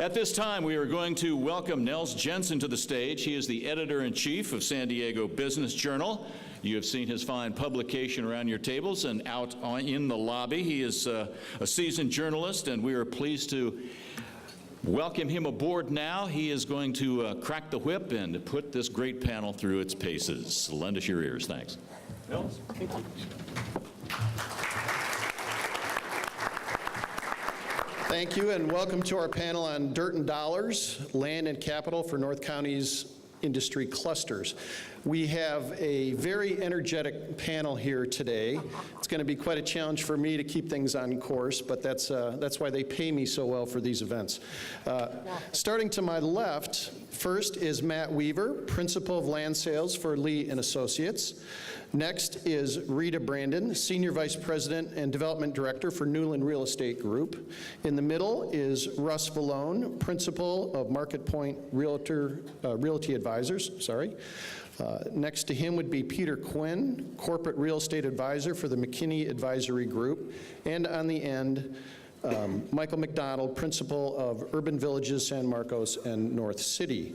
At this time, we are going to welcome Nels Jensen to the stage. He is the editor-in-chief of San Diego Business Journal. You have seen his fine publication around your tables and out in the lobby. He is a seasoned journalist, and we are pleased to welcome him aboard now. He is going to crack the whip and put this great panel through its paces. Lend us your ears. Thanks. Nels, thank you. Thank you, and welcome to our panel on Dirt and Dollars, Land and Capital for North County's Industry Clusters. We have a very energetic panel here today. It's going to be quite a challenge for me to keep things on course, but that's why they pay me so well for these events. Starting to my left, first is Matt Weaver, Principal of Land Sales for Lee and Associates. Next is Rita Brandon, Senior Vice President and Development Director for Newland Real Estate Group. In the middle is Russ Vallone, Principal of Market Point Realty Advisors. Next to him would be Peter Quinn, Corporate Real Estate Advisor for the McKinney Advisory Group. And on the end, Michael McDonald, Principal of Urban Villages, San Marcos, and North City.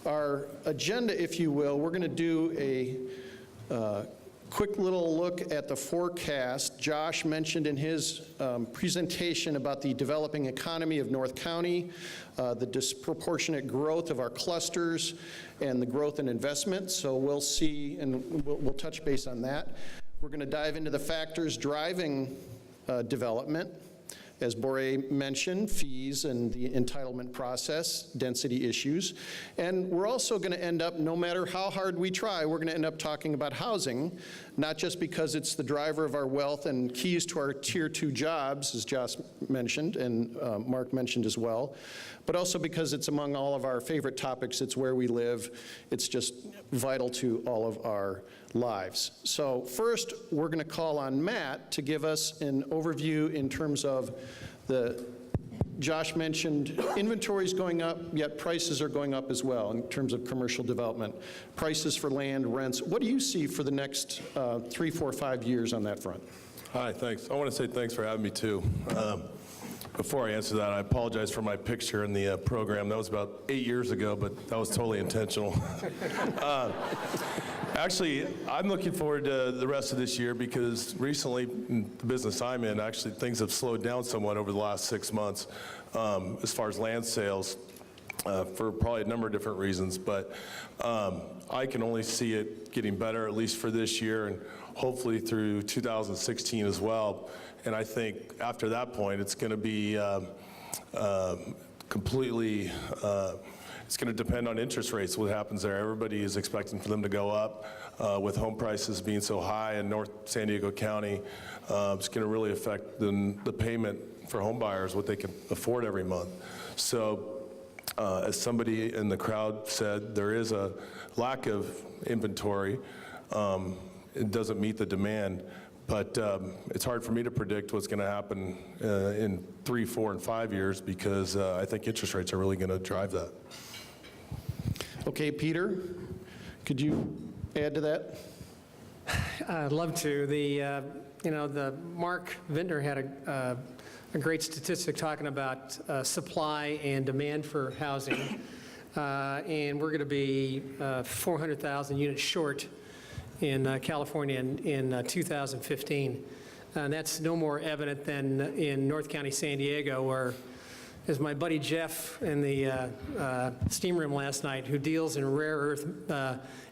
Our agenda, if you will, we're going to do a quick little look at the forecast. Josh mentioned in his presentation about the developing economy of North County, the disproportionate growth of our clusters, and the growth in investment. So we'll see, and we'll touch base on that. We're going to dive into the factors driving development. As Bore mentioned, fees and the entitlement process, density issues. And we're also going to end up, no matter how hard we try, we're going to end up talking about housing, not just because it's the driver of our wealth and keys to our Tier 2 jobs, as Josh mentioned and Mark mentioned as well, but also because it's among all of our favorite topics. It's where we live. It's just vital to all of our lives. So first, we're going to call on Matt to give us an overview in terms of Josh mentioned inventories going up, yet prices are going up as well in terms of commercial development. Prices for land, rents. What do you see for the next 3, 4, 5 years on that front? Hi, thanks. I want to say thanks for having me too. Before I answer that, I apologize for my picture in the program. That was about 8 years ago, but that was totally intentional. Actually, I'm looking forward to the rest of this year because recently, in the business I'm in, actually things have slowed down somewhat over the last 6 months as far as land sales for probably a number of different reasons. But I can only see it getting better, at least for this year and hopefully through 2016 as well. And I think after that point, it's going to be completely it's going to depend on interest rates, what happens there. Everybody is expecting for them to go up with home prices being so high in North San Diego County. It's going to really affect the payment for home buyers, what they can afford every month. So as somebody in the crowd said, there is a lack of inventory. It doesn't meet the demand. But it's hard for me to predict what's going to happen in 3, 4, and 5 years because I think interest rates are really going to drive that. Okay, Peter, could you add to that? I'd love to. The Mark Vintner had a great statistic talking about supply and demand for housing, and we're going to be 400,000 units short in California in 2015. And that's no more evident than in North County, San Diego, where, as my buddy Jeff in the steam room last night, who deals in rare earth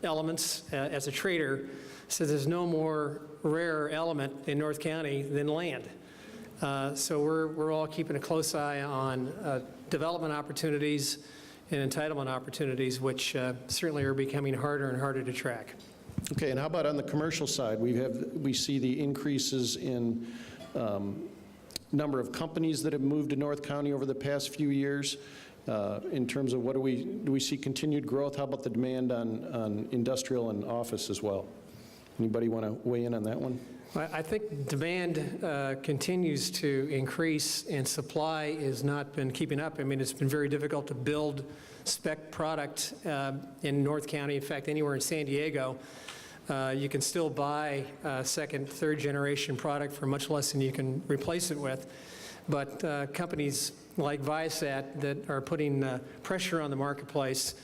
elements as a trader, says there's no more rare element in North County than land. So we're all keeping a close eye on development opportunities and entitlement opportunities, which certainly are becoming harder and harder to track. Okay, and how about on the commercial side? We see the increases in number of companies that have moved to North County over the past few years. In terms of do we see continued growth? How about the demand on industrial and office as well? Anybody want to weigh in on that one? I think demand continues to increase and supply has not been keeping up. I mean, it's been very difficult to build spec product in North County. In fact, anywhere in San Diego, you can still buy second, third generation product for much less than you can replace it with. but companies like Viasat that are putting pressure on the marketplace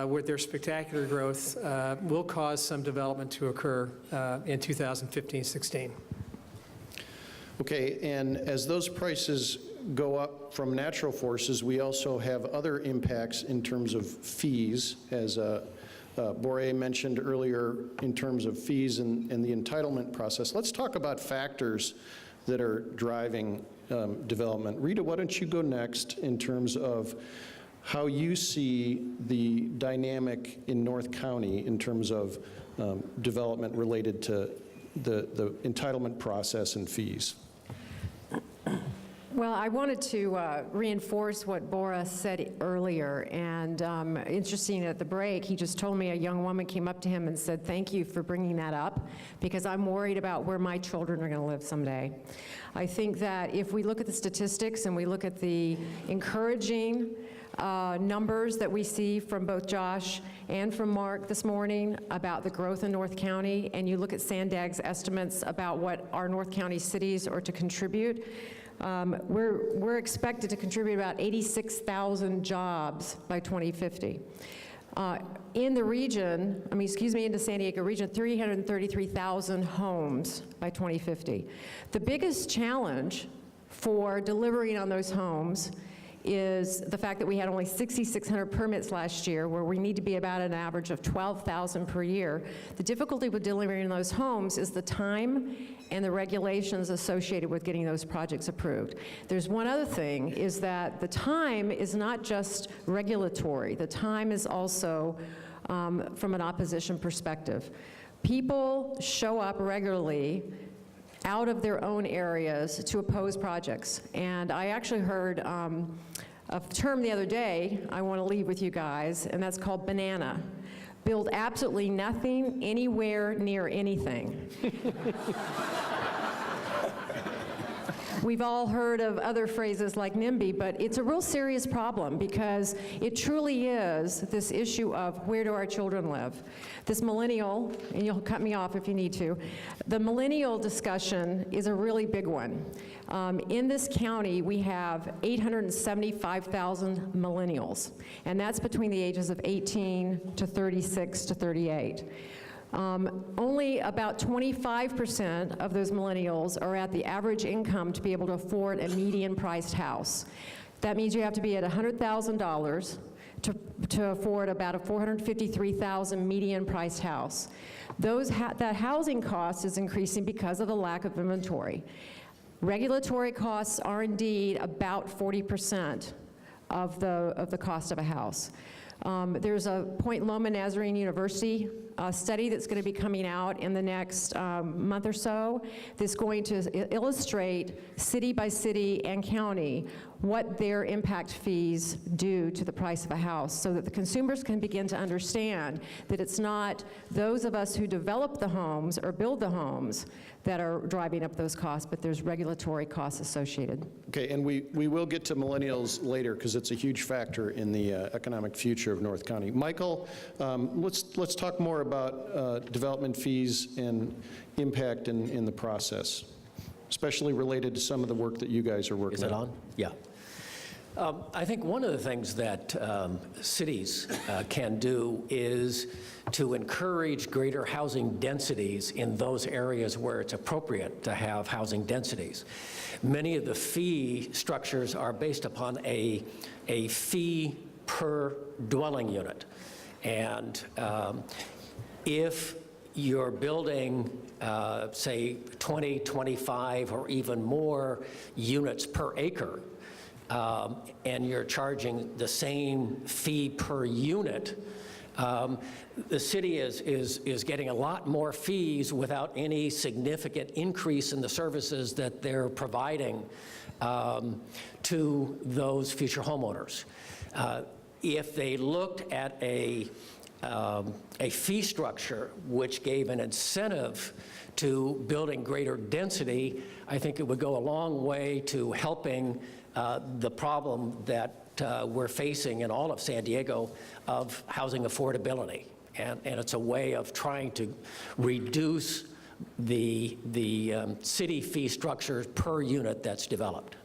with their spectacular growth will cause some development to occur in 2015-16. Okay, and as those prices go up from natural forces, we also have other impacts in terms of fees, as Boré mentioned earlier, in terms of fees and the entitlement process. Let's talk about factors that are driving development. Rita, why don't you go next in terms of how you see the dynamic in North County in terms of development related to the entitlement process and fees. Well, I wanted to reinforce what Boris said earlier, and interesting at the break, he just told me a young woman came up to him and said, "Thank you for bringing that up, because I'm worried about where my children are going to live someday." I think that if we look at the statistics and we look at the encouraging numbers that we see from both Josh and from Mark this morning about the growth in North County, and you look at Sandag's estimates about what our North County cities are to contribute, we're expected to contribute about 86,000 jobs by 2050. In the region, in the San Diego region, 333,000 homes by 2050. The biggest challenge for delivering on those homes is the fact that we had only 6,600 permits last year, where we need to be about an average of 12,000 per year. The difficulty with delivering those homes is the time and the regulations associated with getting those projects approved. There's one other thing, is that the time is not just regulatory. The time is also from an opposition perspective. People show up regularly out of their own areas to oppose projects. And I actually heard a term the other day I want to leave with you guys, and that's called banana. Build absolutely nothing anywhere near anything. We've all heard of other phrases like NIMBY, but it's a real serious problem, because it truly is this issue of where do our children live. This millennial, and you'll cut me off if you need to, the millennial discussion is a really big one. In this county, we have 875,000 millennials, and that's between the ages of 18 to 36 to 38. Only about 25% of those millennials are at the average income to be able to afford a median-priced house. That means you have to be at $100,000 to afford about a $453,000 median-priced house. That housing cost is increasing because of the lack of inventory. Regulatory costs are indeed about 40% of the cost of a house. There's a Point Loma Nazarene University study that's going to be coming out in the next month or so that's going to illustrate city by city and county what their impact fees do to the price of a house, so that the consumers can begin to understand that it's not those of us who develop the homes or build the homes that are driving up those costs, but there's regulatory costs associated. Okay, and we will get to millennials later, because it's a huge factor in the economic future of North County. Michael, let's talk more about development fees and impact in the process, especially related to some of the work that you guys are working on. Is it on? Yeah. I think one of the things that cities can do is to encourage greater housing densities in those areas where it's appropriate to have housing densities. Many of the fee structures are based upon a fee per dwelling unit. And if you're building, say, 20, 25, or even more units per acre, and you're charging the same fee per unit, the city is getting a lot more fees without any significant increase in the services that they're providing to those future homeowners. If they looked at a fee structure which gave an incentive to building greater density, I think it would go a long way to helping the problem that we're facing in all of San Diego of housing affordability. And it's a way of trying to reduce the city fee structure per unit that's developed.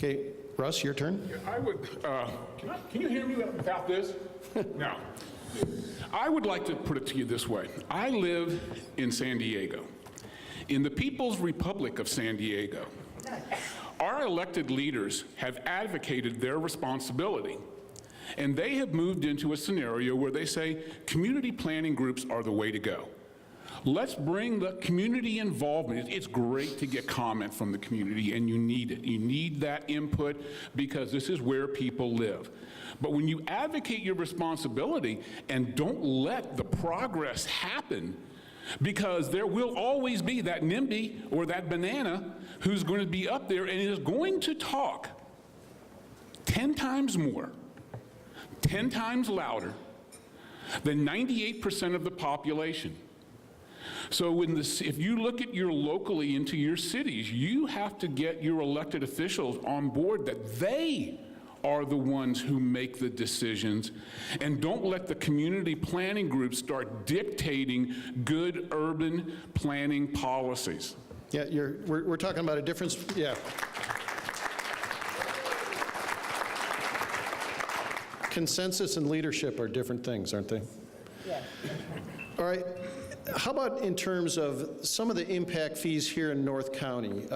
Okay, Russ, your turn. I would, can you hear me without this? No. I would like to put it to you this way. I live in San Diego, in the People's Republic of San Diego. Our elected leaders have advocated their responsibility, and they have moved into a scenario where they say community planning groups are the way to go. Let's bring the community involvement. It's great to get comment from the community, and you need it. You need that input because this is where people live. But when you advocate your responsibility and don't let the progress happen, because there will always be that NIMBY or that banana who's going to be up there and is going to talk 10 times more, 10 times louder than 98% of the population. So if you look at your locally into your cities, you have to get your elected officials on board that they are the ones who make the decisions, and don't let the community planning groups start dictating good urban planning policies. Yeah, we're talking about a difference, yeah. Consensus and leadership are different things, aren't they? Yeah. All right. How about in terms of some of the impact fees here in North County?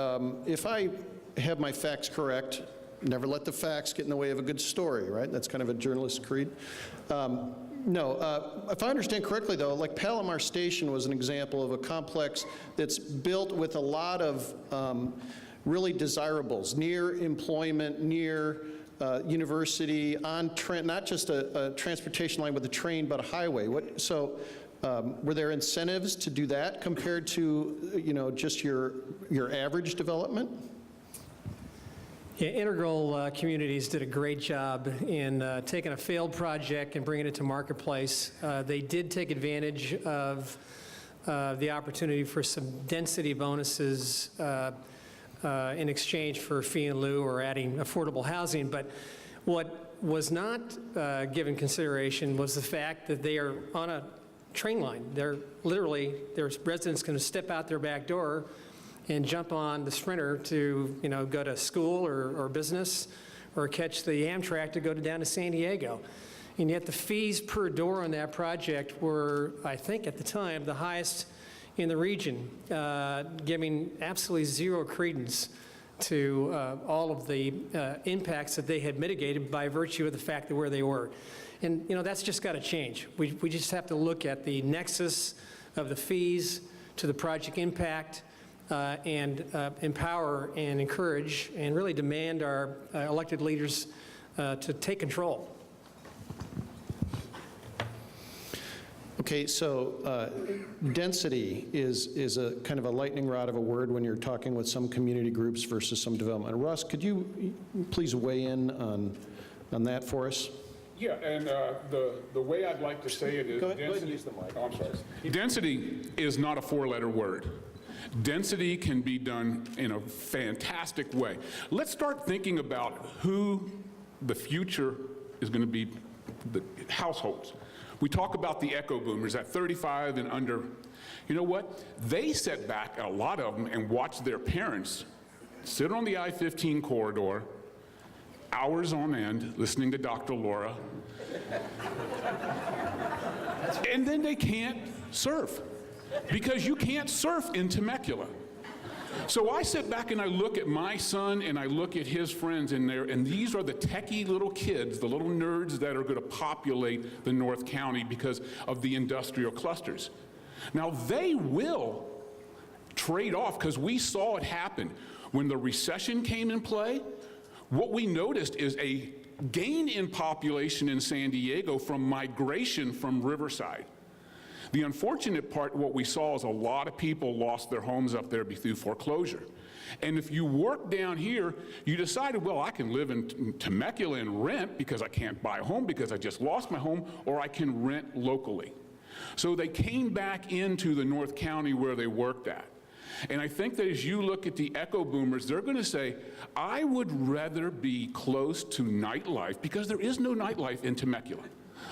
If I have my facts correct, never let the facts get in the way of a good story, right? That's kind of a journalist's creed. No, if I understand correctly, though, like Palomar Station was an example of a complex that's built with a lot of really desirables, near employment, near university, on not just a transportation line with a train, but a highway. Were there incentives to do that compared to, just your average development? Yeah, Integral Communities did a great job in taking a failed project and bringing it to marketplace. They did take advantage of the opportunity for some density bonuses in exchange for fee in lieu or adding affordable housing. But what was not given consideration was the fact that they are on a train line. They're literally, their residents can step out their back door and jump on the Sprinter to, go to school or business, or catch the Amtrak to go down to San Diego. And yet the fees per door on that project were, I think at the time, the highest in the region, giving absolutely zero credence to all of the impacts that they had mitigated by virtue of the fact of where they were. And that's just got to change. We just have to look at the nexus of the fees to the project impact, and empower and encourage and really demand our elected leaders to take control. Okay, so density is a kind of a lightning rod of a word when you're talking with some community groups versus some development. Russ, could you please weigh in on that for us? Yeah, and the way I'd like to say it is go ahead and use the mic. Oh, I'm sorry. Density is not a four-letter word. Density can be done in a fantastic way. Let's start thinking about who the future is going to be, the households. We talk about the echo boomers at 35 and under. You know what? They sit back, a lot of them, and watch their parents sit on the I-15 corridor hours on end listening to Dr. Laura. And then they can't surf because you can't surf in Temecula. So I sit back and I look at my son and I look at his friends in there, and these are the techie little kids, the little nerds that are going to populate the North County because of the industrial clusters. Now they will trade off, because we saw it happen. When the recession came in play, what we noticed is a gain in population in San Diego from migration from Riverside. The unfortunate part, what we saw is a lot of people lost their homes up there through foreclosure. And if you work down here, you decided, well, I can live in Temecula and rent because I can't buy a home because I just lost my home, or I can rent locally. So they came back into the North County where they worked at. And I think that as you look at the echo boomers, they're going to say, I would rather be close to nightlife, because there is no nightlife in Temecula.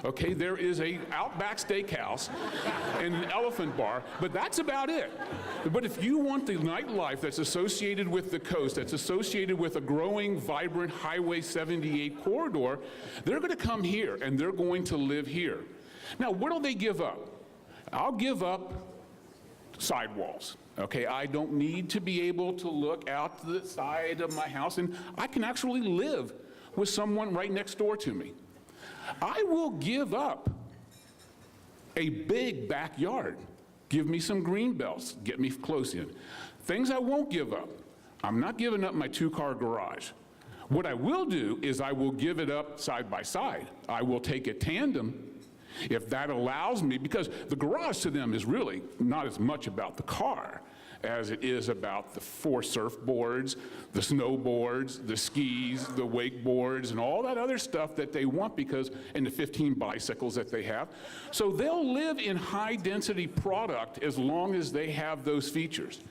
Okay, there is a Outback Steakhouse and an Elephant Bar, but that's about it. But if you want the nightlife that's associated with the coast, that's associated with a growing, vibrant Highway 78 corridor, they're going to come here and they're going to live here. Now, what'll they give up? I'll give up sidewalls. Okay, I don't need to be able to look out the side of my house, and I can actually live with someone right next door to me. I will give up a big backyard. Give me some green belts, get me close in. Things I won't give up. I'm not giving up my 2-car garage. What I will do is I will give it up side by side. I will take a tandem if that allows me, because the garage to them is really not as much about the car as it is about the 4 surfboards, the snowboards, the skis, the wakeboards, and all that other stuff that they want, because, and the 15 bicycles that they have. So they'll live in high-density product as long as they have those features.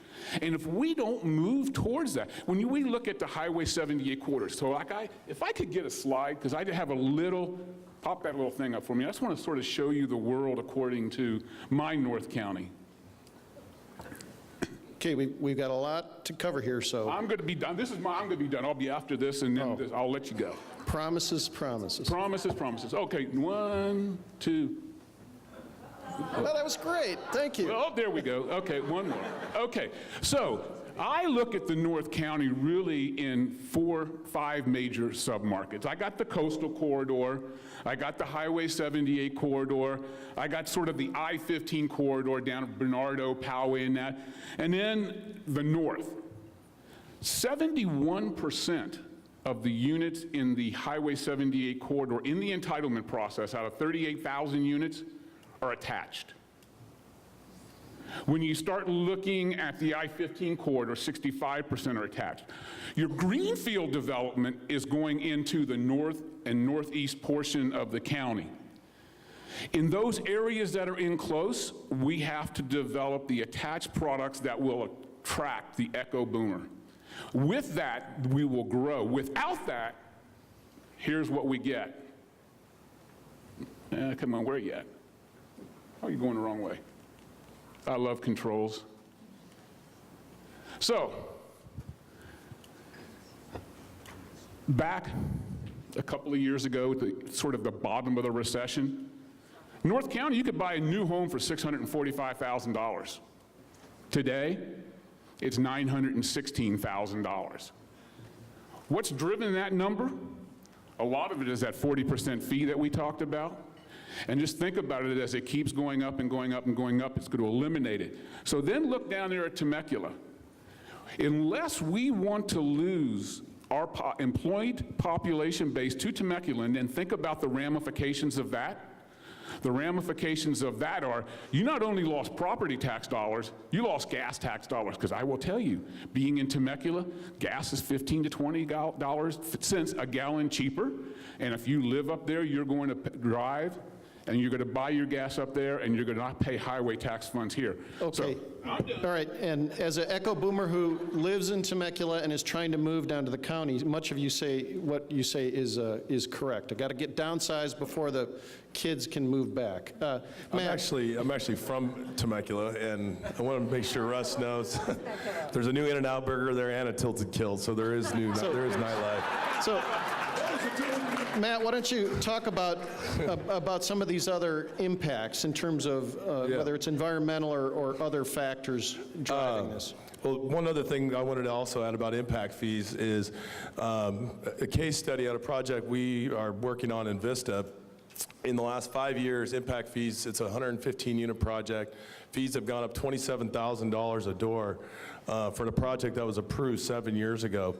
And if we don't move towards that, when we look at the Highway 78 corridor, so like if I could get a slide, because I have a little, pop that little thing up for me. I just want to sort of show you the world according to my North County. Okay, we've got a lot to cover here, so I'm going to be done. I'm going to be done. I'll be after this, and then I'll let you go. promises, promises. Promises, promises. Okay, 1, 2. Well, that was great. Thank you. Oh, there we go. Okay, one more. Okay, so I look at the North County really in 4, 5 major submarkets. I got the coastal corridor, I got the Highway 78 corridor, I got sort of the I-15 corridor down at Bernardo, Poway, and that, and then the north. 71% of the units in the Highway 78 corridor in the entitlement process, out of 38,000 units, are attached. When you start looking at the I-15 corridor, 65% are attached. Your greenfield development is going into the north and northeast portion of the county. In those areas that are in close, we have to develop the attached products that will attract the echo boomer. With that, we will grow. Without that, here's what we get. Come on, where are you at? Oh, you're going the wrong way. I love controls. So, back a couple of years ago, at the sort of the bottom of the recession, North County, you could buy a new home for $645,000. Today, it's $916,000. What's driven that number? A lot of it is that 40% fee that we talked about. And just think about it, as it keeps going up and going up and going up, it's going to eliminate it. So then look down there at Temecula. Unless we want to lose our employed population base to Temecula, and then think about the ramifications of that. The ramifications of that are, you not only lost property tax dollars, you lost gas tax dollars, because I will tell you, being in Temecula, gas is $15 to $20 cents a gallon cheaper, and if you live up there, you're going to drive, and you're going to buy your gas up there, and you're going to not pay highway tax funds here. Okay. All right, and as an echo boomer who lives in Temecula and is trying to move down to the county, much of you say, what you say is correct. I got to get downsized before the kids can move back. I'm actually from Temecula, and I want to make sure Russ knows there's a new In-N-Out burger there and a Tilted Kill, so there is nightlife. So, Matt, why don't you talk about some of these other impacts in terms of whether it's environmental or other factors driving this? Well, one other thing I wanted to also add about impact fees is a case study on a project we are working on in Vista. In the last 5 years, impact fees, it's a 115-unit project. Fees have gone up $27,000 a door for the project that was approved 7 years ago.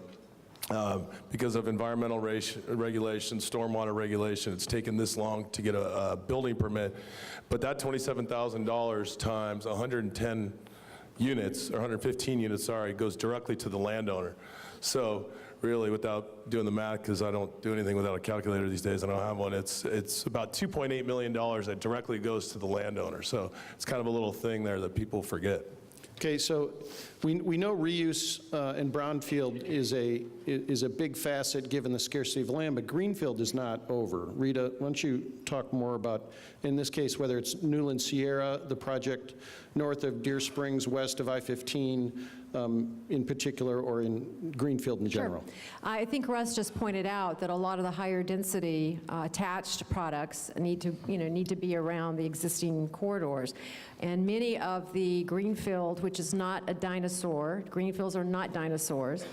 Because of environmental regulation, stormwater regulation, it's taken this long to get a building permit. But that $27,000 times 110 units, or 115 units, sorry, goes directly to the landowner. So really, without doing the math, because I don't do anything without a calculator these days, I don't have one, it's about $2.8 million that directly goes to the landowner. So it's kind of a little thing there that people forget. Okay, so we know reuse in brownfield is a big facet given the scarcity of land, but greenfield is not over. Rita, why don't you talk more about, in this case, whether it's Newland Sierra, the project north of Deer Springs, west of I-15 in particular, or in greenfield in general? Sure. I think Russ just pointed out that a lot of the higher density attached products need to be around the existing corridors. And many of the greenfield, which is not a dinosaur, greenfields are not dinosaurs,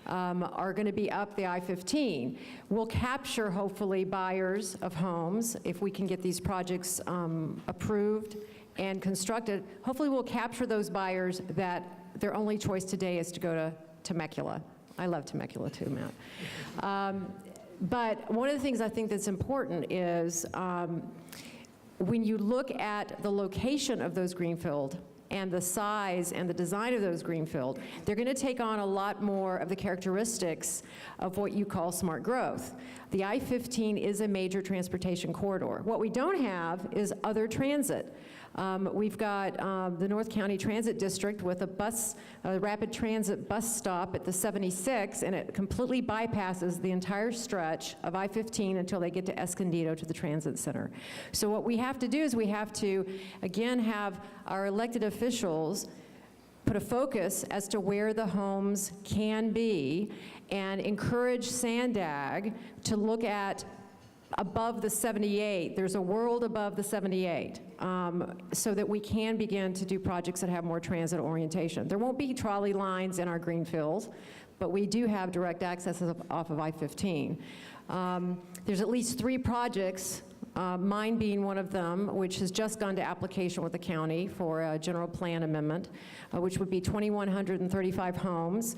are going to be up the I-15. We'll capture, hopefully, buyers of homes if we can get these projects approved and constructed. Hopefully, we'll capture those buyers that their only choice today is to go to Temecula. I love Temecula too, Matt. But one of the things I think that's important is when you look at the location of those greenfield and the size and the design of those greenfield, they're going to take on a lot more of the characteristics of what you call smart growth. The I-15 is a major transportation corridor. What we don't have is other transit. We've got the North County Transit District with a rapid transit bus stop at the 76, and it completely bypasses the entire stretch of I-15 until they get to Escondido to the transit center. So what we have to do is we have to, again, have our elected officials put a focus as to where the homes can be and encourage Sandag to look at above the 78. There's a world above the 78, so that we can begin to do projects that have more transit orientation. There won't be trolley lines in our greenfields, but we do have direct access off of I-15. There's at least 3 projects, mine being one of them, which has just gone to application with the county for a general plan amendment, which would be 2,135 homes,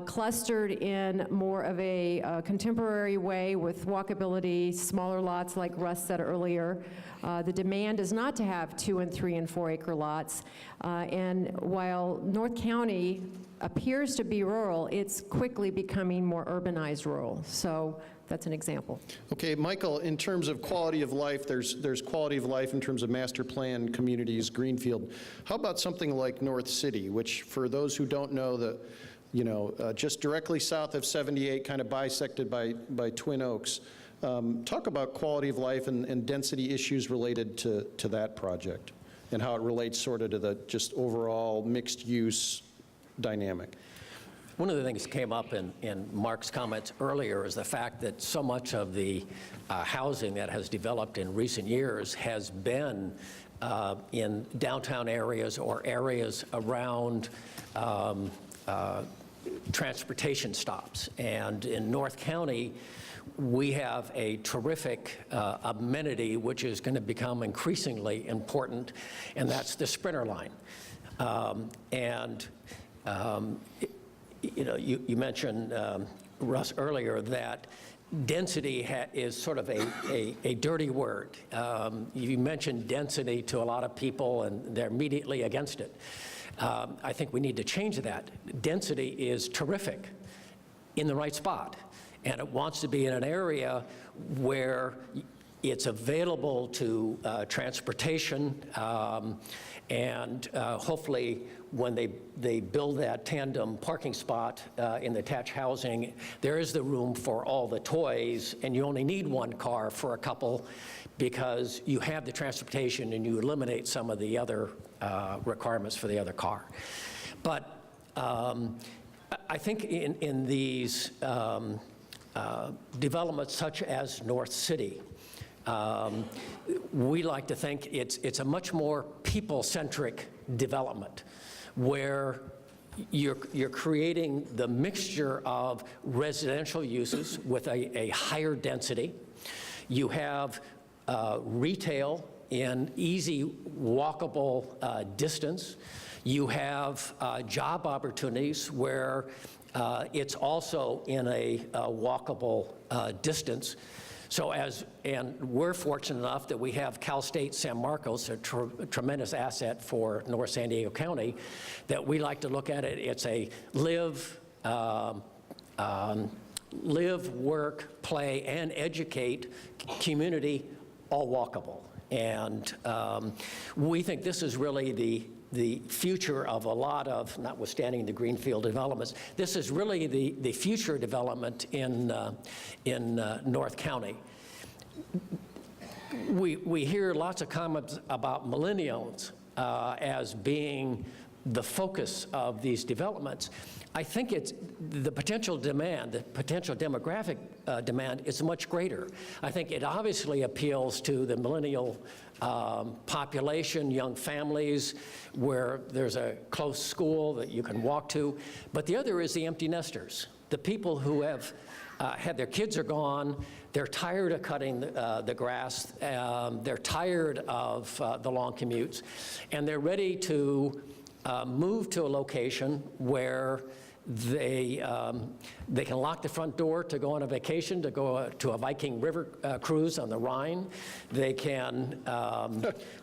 clustered in more of a contemporary way with walkability, smaller lots like Russ said earlier. The demand is not to have 2 and 3 and 4 acre lots. And while North County appears to be rural, it's quickly becoming more urbanized rural. So that's an example. Okay, Michael, in terms of quality of life, there's quality of life in terms of master plan communities, greenfield. How about something like North City, which for those who don't know, just directly south of 78, kind of bisected by Twin Oaks. Talk about quality of life and density issues related to that project and how it relates sort of to the just overall mixed use dynamic. One of the things that came up in Mark's comments earlier is the fact that so much of the housing that has developed in recent years has been in downtown areas or areas around transportation stops. And in North County, we have a terrific amenity which is going to become increasingly important, and that's the Sprinter line. You mentioned, Russ, earlier that density is sort of a dirty word. You mentioned density to a lot of people, and they're immediately against it. I think we need to change that. Density is terrific in the right spot, and it wants to be in an area where it's available to transportation, and hopefully when they build that tandem parking spot in the attached housing, there is the room for all the toys, and you only need 1 car for a couple because you have the transportation and you eliminate some of the other requirements for the other car. But I think in these developments such as North City, we like to think it's a much more people-centric development where you're creating the mixture of residential uses with a higher density. You have retail in easy walkable distance. You have job opportunities where it's also in a walkable distance. So and we're fortunate enough that we have Cal State San Marcos, a tremendous asset for North San Diego County, that we like to look at it. It's a live, work, play, and educate community, all walkable. And we think this is really the future of a lot of, notwithstanding the greenfield developments, this is really the future development in North County. We hear lots of comments about millennials as being the focus of these developments. I think it's the potential demand, the potential demographic demand is much greater. I think it obviously appeals to the millennial population, young families, where there's a close school that you can walk to. But the other is the empty nesters, the people who have had their kids are gone, they're tired of cutting the grass, they're tired of the long commutes, and they're ready to move to a location where they can lock the front door to go on a vacation, to go to a Viking river cruise on the Rhine. They can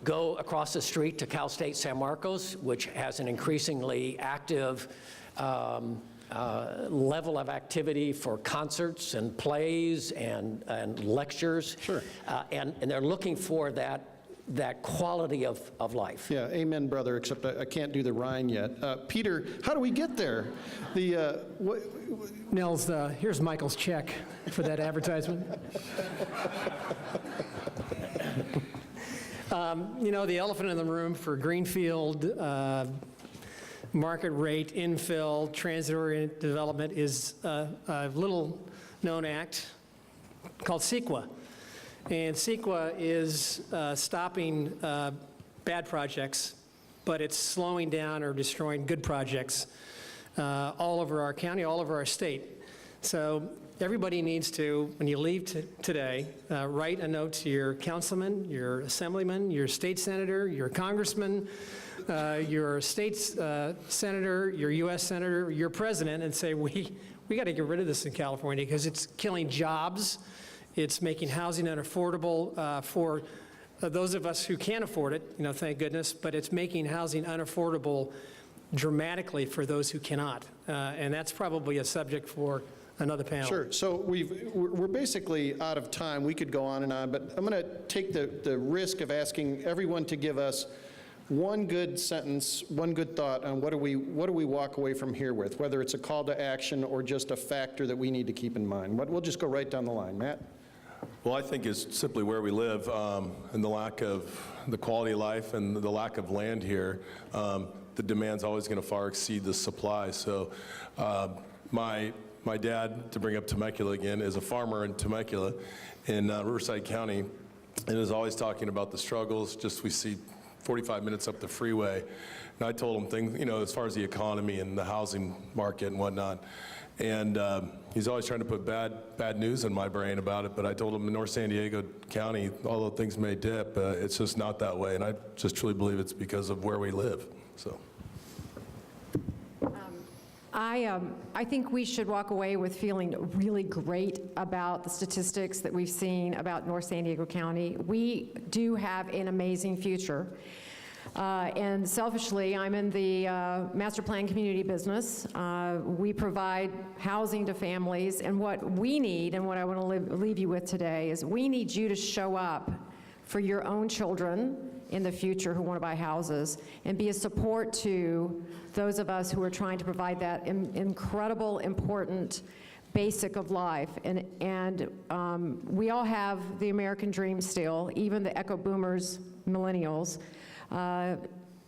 go across the street to Cal State San Marcos, which has an increasingly active level of activity for concerts and plays and lectures. Sure. And they're looking for that quality of life. Yeah, amen, brother, except I can't do the Rhine yet. Peter, how do we get there? Nels, here's Michael's check for that advertisement. You know, the elephant in the room for greenfield, market rate, infill, transit-oriented development is a little-known act called CEQA. And CEQA is stopping bad projects, but it's slowing down or destroying good projects all over our county, all over our state. So everybody needs to, when you leave today, write a note to your councilman, your assemblyman, your state senator, your congressman, your state senator, your U.S. senator, your president, and say, we got to get rid of this in California because it's killing jobs. It's making housing unaffordable for those of us who can't afford it, you know, thank goodness, but it's making housing unaffordable dramatically for those who cannot. And that's probably a subject for another panel. Sure. So we're basically out of time. We could go on and on, but I'm going to take the risk of asking everyone to give us one good sentence, one good thought on what do we walk away from here with, whether it's a call to action or just a factor that we need to keep in mind. We'll just go right down the line. Matt? Well, I think it's simply where we live and the lack of the quality of life and the lack of land here. The demand's always going to far exceed the supply. So my dad, to bring up Temecula again, is a farmer in Temecula in Riverside County and is always talking about the struggles. Just we see 45 minutes up the freeway. And I told him things, you know, as far as the economy and the housing market and whatnot. And he's always trying to put bad news in my brain about it, but I told him in North San Diego County, although things may dip, it's just not that way. And I just truly believe it's because of where we live, so. I think we should walk away with feeling really great about the statistics that we've seen about North San Diego County. We do have an amazing future. And selfishly, I'm in the master plan community business. We provide housing to families, and what we need, and what I want to leave you with today, is we need you to show up for your own children in the future who want to buy houses, and be a support to those of us who are trying to provide that incredible, important basic of life. And we all have the American dream still, even the echo boomers, millennials.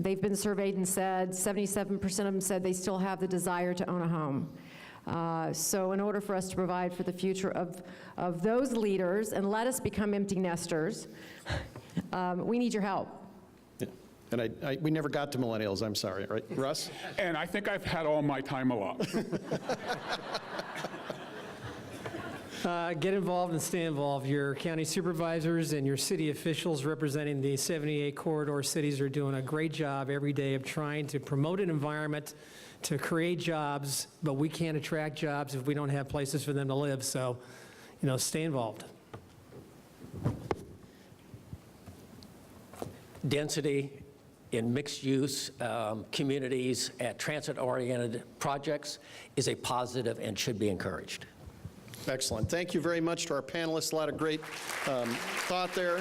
They've been surveyed and said 77% of them said they still have the desire to own a home. So in order for us to provide for the future of those leaders and let us become empty nesters, we need your help. Yeah. And we never got to millennials, I'm sorry, right? Russ? And I think I've had all my time allotted. Get involved and stay involved. Your county supervisors and your city officials representing the 78 corridor cities are doing a great job every day of trying to promote an environment to create jobs, but we can't attract jobs if we don't have places for them to live. So, you know, stay involved. Density in mixed-use communities at transit-oriented projects is a positive and should be encouraged. Excellent. Thank you very much to our panelists. A lot of great thought there.